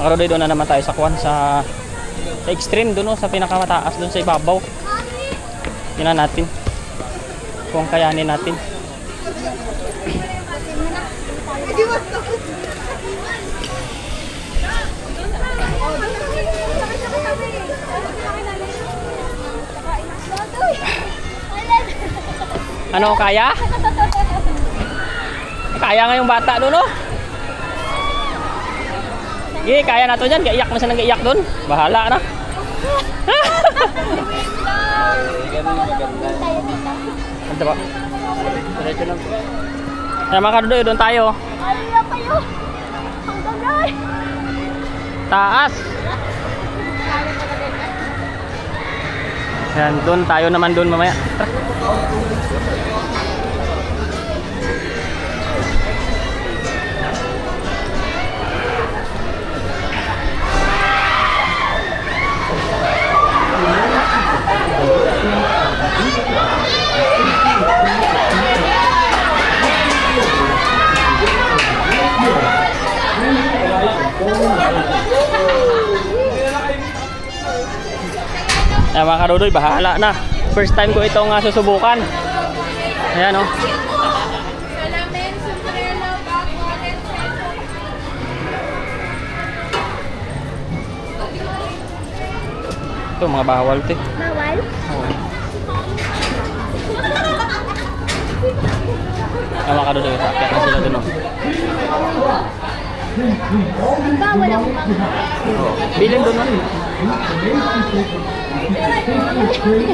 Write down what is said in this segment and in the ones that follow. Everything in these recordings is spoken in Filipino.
Makaroon doon na naman tayo sa kwan sa extreme doon, sa pinakamataas doon sa ibabaw. Tingnan natin kung kayanin natin. Ano, kaya? Kaya nga yung bata doon, no? Sige, kaya na to dyan. Iyak na siya nang iyak doon. Bahala na. Ano ba? Diretso lang. Kaya mga kadudoy, doon tayo. Alala kayo. Ang bagay. Taas. Yan, doon tayo naman doon mamaya. Ayan mga karudoy, bahala na. First time ko itong susubukan. Ayan o. Ito mga bawal ito. Bawal? Oo. Ayan mga karudoy, sakit na sila dun o. Bawal ang mga. Bilin dun o. This ride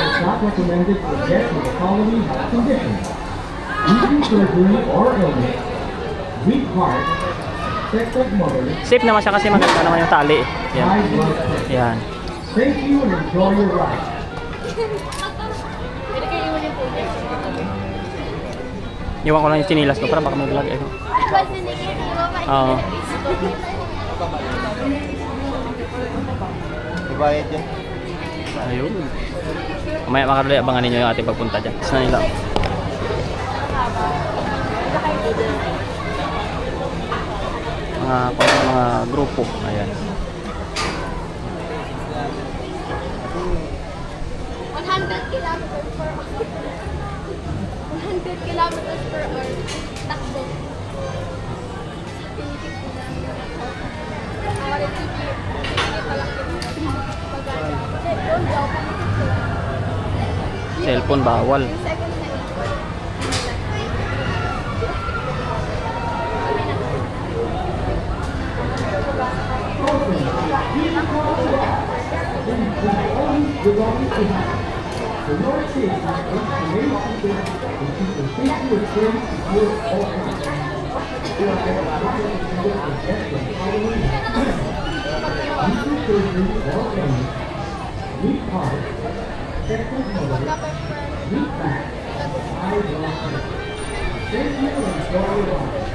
is not recommended for guests with the following health conditions: recent surgery or illness, weak heart, expectant mother, Safe naman siya kasi maganda naman yung tali. Yan. high blood pressure. Yan. Thank you and enjoy your ride. Pwede kayo iunin po dyan. Iwan ko lang yung chinilas ko para baka may vlog. Kasi nagkiriwa pa. Oo. Bayad yan. Ayun. Mamaya mga kaduloy, abangan ninyo yung ating pagpunta dyan. Isa na nila. Mga grupo. Ayan. 100 kilometers per hour. 100 kilometers per hour. Takbo. Cellphone bawal. Weak heart, expectant mother, weak back, high blood pressure. Thank you and enjoy your ride.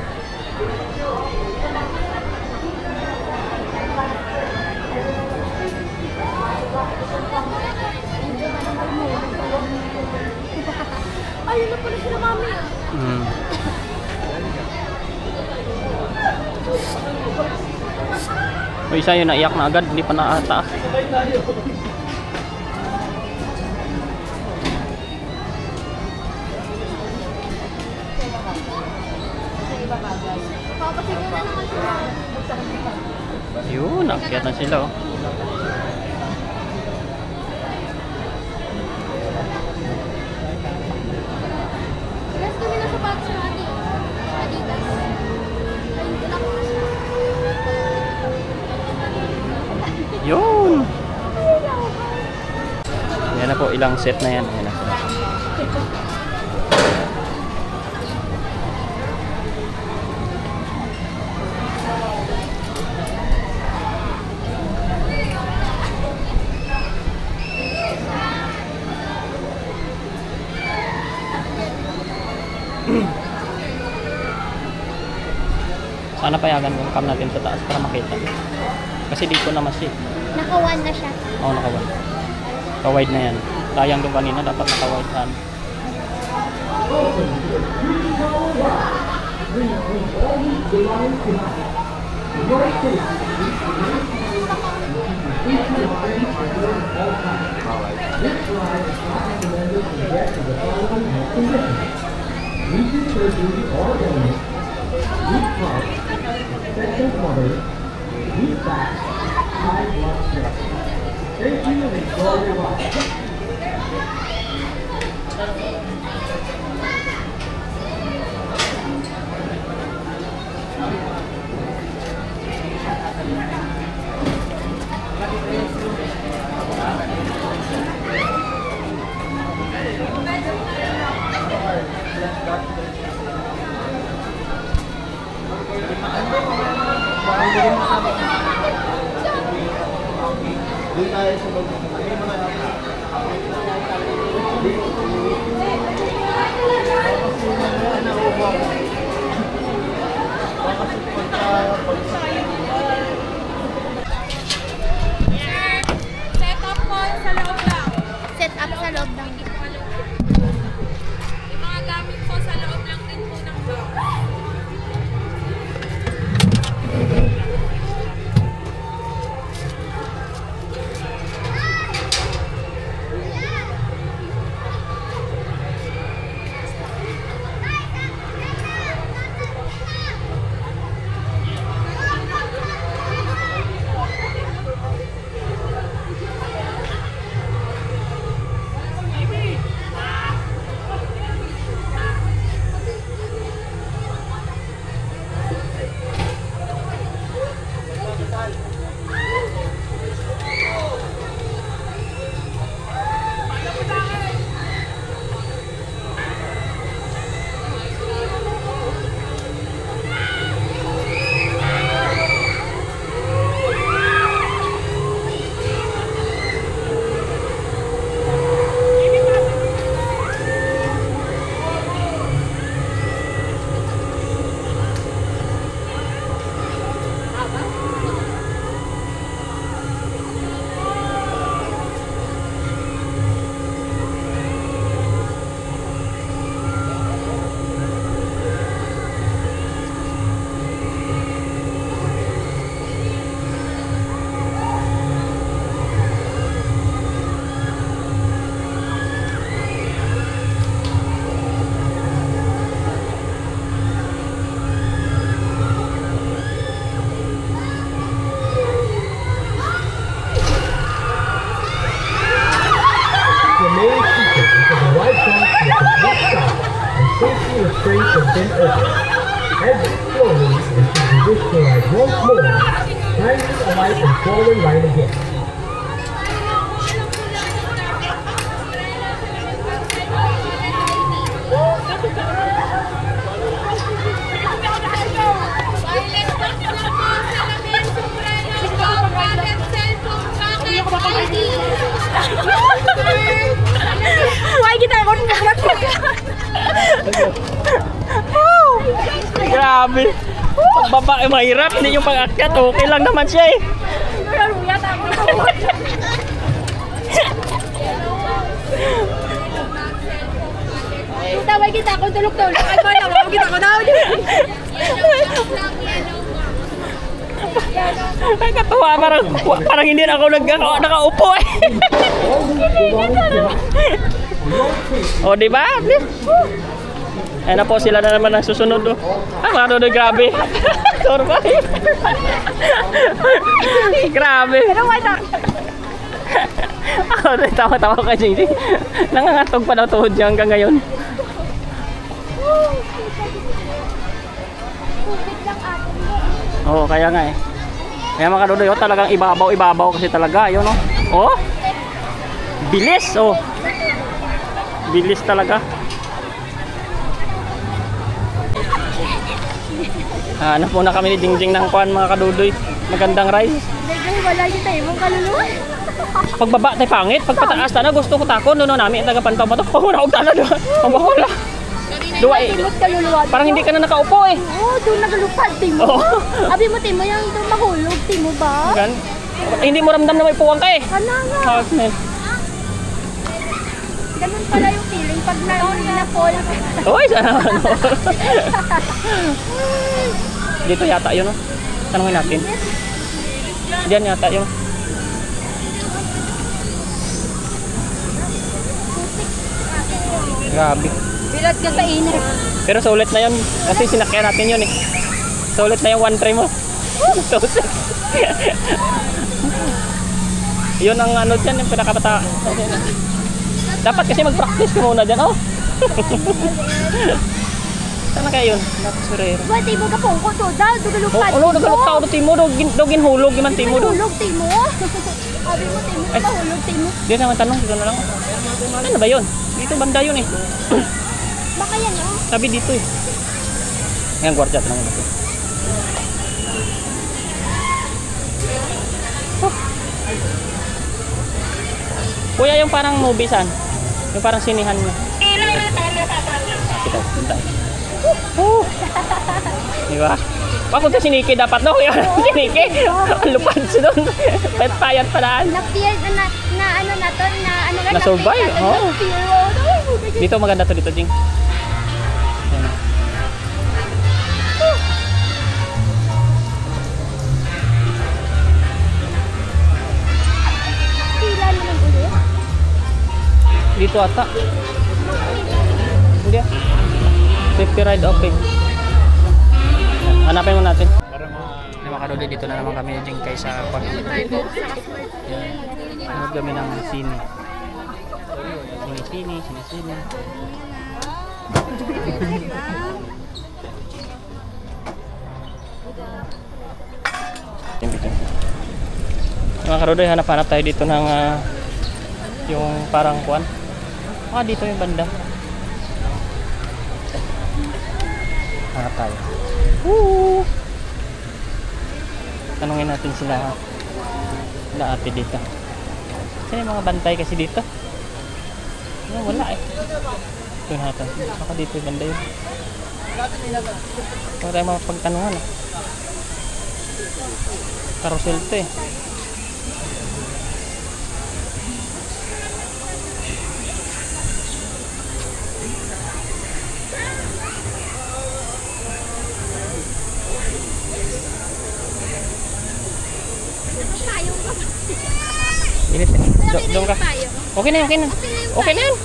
Ayun na pala sila, mami. O isa yun, naiyak na agad, hindi pa nakataas. Yun, nakyat na sila oh. Guys, kami na sapatos ng Adidas. Ayun, tulak ko na siya. Yun. Yan na po, ilang set na yan. Ayan na sila. Sana payagan mo cam natin sa taas para makita. Kasi dito na mas Naka-1 na siya. Oo, naka-wide. Naka-wide na yan. Sayang doon kanina, dapat naka-wide. always belongs to us. Your safety is the main all time. This ride is not recommended subject to the following health conditions: recent surgery or illness, weak heart, expectant mother, weak back, high blood pressure. Thank you and enjoy your ride. Set up po sa loob lang. Set up sa loob lang. Yung mga gamit po sa loob lang din po ng door. Safety restraints have been opened. Exit slowly and should you wish to ride once more, kindly alight and fall in line again. Why kita ako nagkakat? Grabe. Pagbaba ay mahirap. Hindi yung pag-akyat. Okay lang naman siya eh. Tawag kita ako tulog-tulog. Ay, wala mo kita ko na. Ay, katuwa. Parang hindi na ako nakaupo eh. O, diba? Ayan na po, sila na naman ang susunod. Oh. Mga Dodoy, grabe. Survive. Grabe. Ako rin, tawa-tawa ka, Jing. Nangangatog pa daw tuhod niya hanggang ngayon. Oo, kaya nga eh. Kaya mga Dodoy, oh, talagang ibabaw kasi talaga. Yun, oh. Oh, bilis, oh. Bilis talaga. Hanap muna kami ni Jingjing ng kuan mga kadudoy. Magandang ride. Wala kita imong kaluluwa. Pagbaba tay pangit, pagpataas na gusto ko takon no nami taga pantaw pa to. Wala og tana do. Ang wala. Duwa eh. Parang hindi ka na nakaupo eh. Oo, doon nagalupad timo. Abi mo timo yang doon mahulog timo ba? Hindi mo ramdam na may puwang ka eh. Ana nga. Ganun pala yung feeling pag na-fall. Uy, sana naman. Dito yata yun, no? Tanungin natin. Diyan yata yun. Grabe. Bilat ka sa init. Pero sulit na yun. Kasi sinakyan natin yun eh. Sulit na yung 1 try mo. Sulit. Yun ang ano dyan, yung pinakabata. Dapat kasi mag-practice ka muna dyan. Oh! Sana kaya yun? Napasurero. Buwan, timo ka pong ko to. Dahil dugalog Oh, pa. ano, nagalok tao do timo. Dogin hulog, iman timo do. Hulog, timo. Sabi mo, timo. Ay. Mahulog, timo. Di naman tanong, dito na lang. Ano ba yun? Dito banda yun eh. Baka yan, oh. Sabi dito eh. Ngayon, gwardiya, tanongin natin. Oh. Kuya, yung parang movie saan? Yung parang sinihan mo. Kita, punta. Di ba? Papunta si Nikki dapat, no? Kuya, si Nikki. Lupad siya doon. Payat pa daan. Na-fear na ano na to, na ano lang. Na-survive, oh. Na-fear, oh. Dito maganda to dito, Jing. Ayan. Pila naman ulit. Dito ata. Hindi ah. Safety ride okay. Hanapin mo natin. Ay, makaduli dito na naman kami Jing kay sa park. Yan. Nanood kami ng sine. Sine. Mga karodoy, hanap-hanap tayo dito ng yung parang kuwan. Dito yung banda. Hanap tayo. Woo! Tanungin natin sila ate dito. Saan yung mga bantay kasi dito? Wala eh. Ito natin. Baka dito yung banda yun. Wala tayong mga pagtanungan eh. Carousel to eh. Payong ka ba? Init eh. Doon ka. Payong. Okay na, okay na. Okay na yan.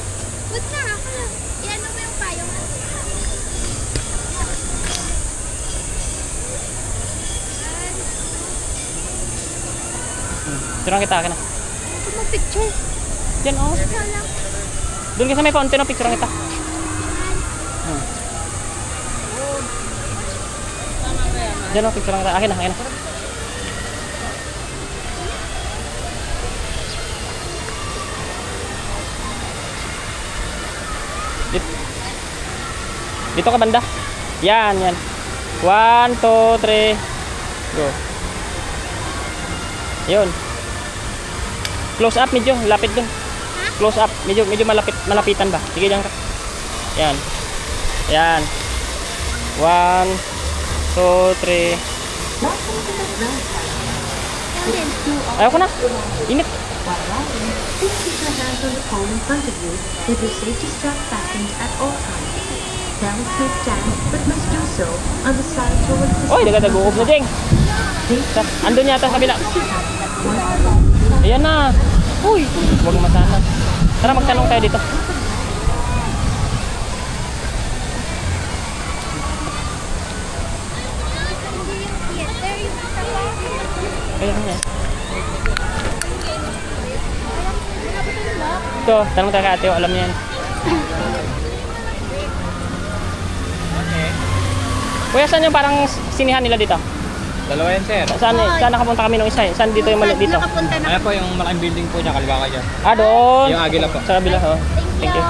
Wag na, ako na. Iyan mo yung payong. Turang kita akin na. Ito mo picture. Diyan oh. Wala. Doon ka sa may fountain oh, picture kita. Diyan oh, picture kita. Akin na. Dito ka banda. Yan. 1, 2, 3. Go. Yun. Close up medyo, lapit dun. Close up, medyo malapitan ba? Sige diyan ka. Yan. 1, 2, 3. Ayaw ko na. Init. While riding, please keep your hands on the pole in front of you with your safety strap fastened at all times. Belts may stand, but must do so on the side towards the Oy, nagadaguob na Jeng. Andun yata sa kabila. Ayan na. Uy, huwag masana. Tara magtanong tayo dito. Ayan na. Ito, tanong tayo kay ate, alam niya yan. Kuya, saan yung parang sinihan nila dito? Dalawa yan, sir. Saan nakapunta kami nung isa? Saan dito yung mali dito? Nakapunta na. Ayan po yung malaking building po niya, kaliwa kayo dyan. Doon. Yung Agila po. Sa kabila, oh. Thank you.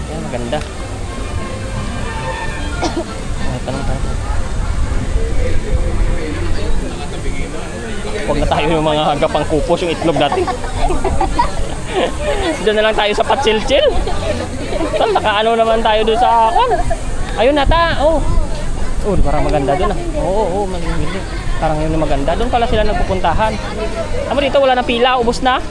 Ayan, maganda. Tanong tayo. Huwag na tayo yung mga gapang kupos, yung itlog natin. Doon na lang tayo sa patsil-chil. Nakaano naman tayo doon sa akon. Ayun na ta. Oh, parang maganda doon ah. Oo, maganda. Parang yun yung maganda. Doon pala sila nagpupuntahan. Amo dito wala na pila, ubos na.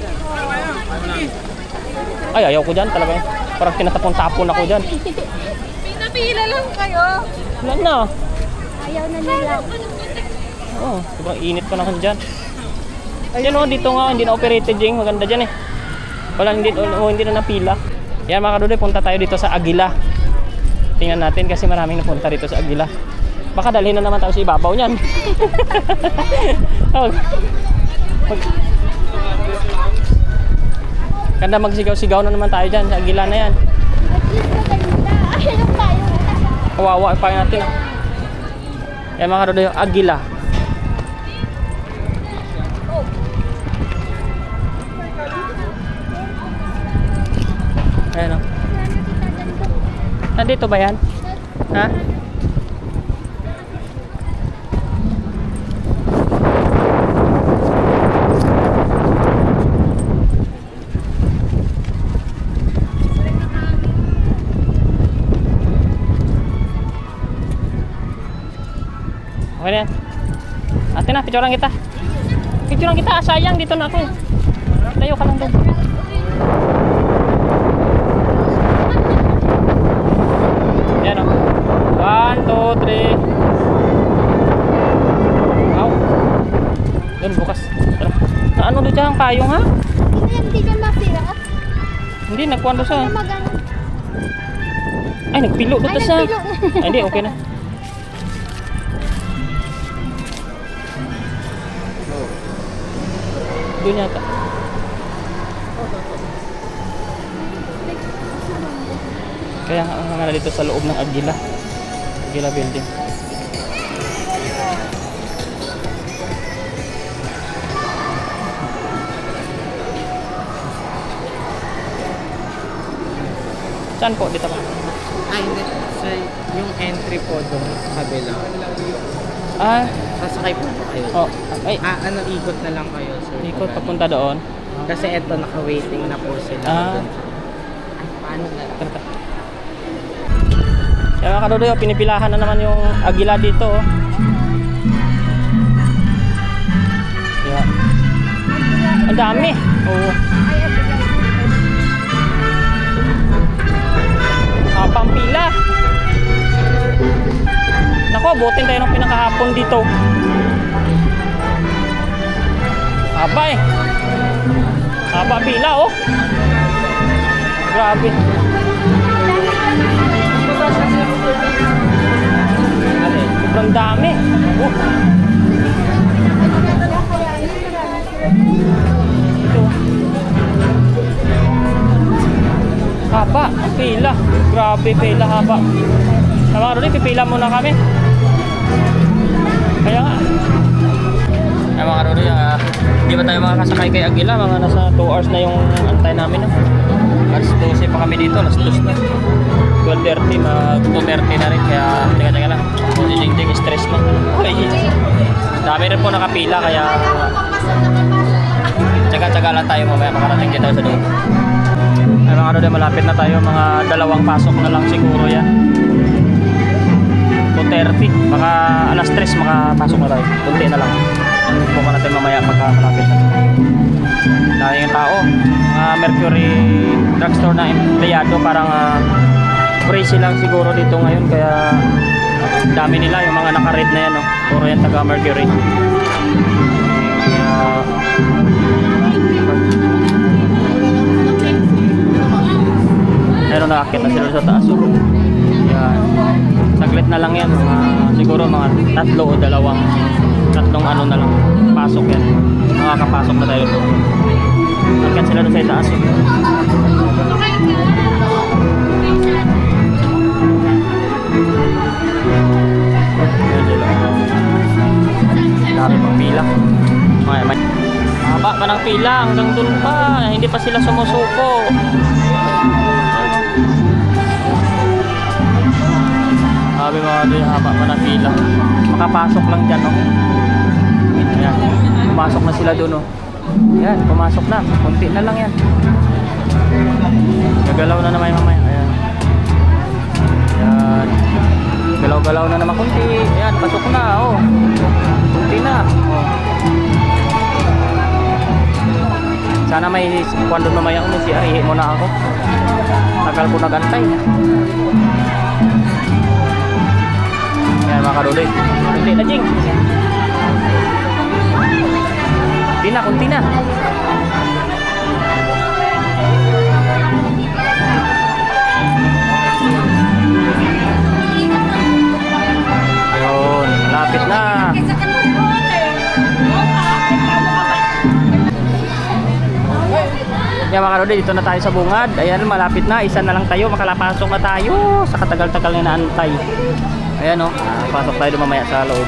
Ay, ayaw ko dyan talaga. Parang tinatapon-tapon ako dyan. Pinapila lang kayo. Wala na. Ayaw na nila. Oo, sobrang init pa naman dyan. Ayun o, dito nga, hindi na operated Jing. Maganda dyan eh. Wala, hindi na napila. Yan mga kadudoy, punta tayo dito sa Aguila. Tingnan natin kasi maraming napunta dito sa Aguila. Baka dalhin na naman tayo sa ibabaw niyan. Ganda magsigaw-sigaw na naman tayo dyan sa Aguila na yan. At least maganda. Ayaw tayo. Kawawa pa natin. Yan mga kadudoy, Aguila. Ayan o. Nandito ba yan? Ha? Okay na yan. Ate na, picturean kita. Picturean kita, sayang dito na ako. Tayo ka lang doon. Yan o. 1, 2, 3. Wow. Doon bukas. Tara. Ano doon dyan ang payong ha? Hindi dyan masira. Hindi, nagkuhan doon sa. Magano. Ay, nagpilo doon Ay, sa. nagpilo. Ay, hindi, okay na. Doon yata. Kaya nga dito sa loob ng Aguila. Aguila building. Saan po? Dito ba? Ay, hindi. Sa yung entry po doon sa kabila. Ah, Sasakay po ba kayo? oh. Ay, Ano, ikot na lang kayo, sir. ikot papunta doon. Kasi eto, naka-waiting na po sila. Ah. Doon. Ay, paano na? Tara. Kaya mga kadudoy, oh, pinipilahan na naman yung Aguila dito. Oh. Kaya, ang dami. Oo. Pampila. Nako, butin tayo ng pinakahapon dito. Haba eh. Haba pila oh. Grabe. Sobrang dami. Oh. Ito. Haba, pila. Grabe, pila haba. Sama rin, pipila muna kami. Kaya nga. Ay mga karuri, hindi ba tayo makakasakay kay Aguila? Mga nasa 2 hours na yung antay namin. No? Alas 12 pa kami dito, alas 2 na. 12:30, mag 2:30 na rin. Kaya teka lang, si Jing stress na. Ay, dami rin po nakapila, kaya tsaga-tsaga lang tayo mamaya, makarating din tayo sa doon. Ay mga karuri, malapit na tayo, mga 2 pasok na lang siguro yan. 2:30, baka alas 3 makapasok na tayo. Kunti na lang. Buka natin mamaya pagka malapit na. Dahil yung tao, Mercury drugstore na empleyado, parang crazy lang siguro dito ngayon, kaya dami nila yung mga naka-red na yan, no? Puro yan taga Mercury. Kaya meron nakakit na sila sa taas. Yan. Saglit na lang yan, siguro mga 3 o 2, 3 ano na lang, pasok yan, makakapasok na tayo doon. Nakakit sila doon sa itaas. Dami pang pila. Mahaba pa ng pila hanggang doon pa, hindi pa sila sumusuko. Sabi mga doon, haba pa ng pila. Makapasok lang dyan, no? Ayan, pumasok na sila doon, no? Ayan, pumasok na. Kunti na lang yan. Gagalaw na naman yung mamaya. Ayan. Ayan. Galaw-galaw na naman kunti. Ayan, pasok na, oh. Kunti na, oh. Sana may kuwan doon mamaya uno siya. Ihi mo na ako. Tagal ko nagantay. Yan mga kadudoy. Kunti na, Jing. Kunti na. Ayun, lapit na. Yan mga kadudoy, dito na tayo sa bungad. Ayan, malapit na. Isa na lang tayo. Makalapasok na tayo sa katagal-tagal na naantay. Ayan o, pasok tayo doon mamaya sa loob.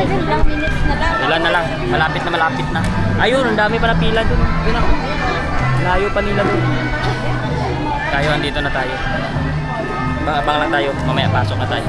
Ilang minutes na lang. Ilan na lang, malapit na. Ayun, ang dami pa na pila doon. Yun ako. Layo pa nila doon. Tayo, andito na tayo. Abang lang tayo, mamaya pasok na tayo.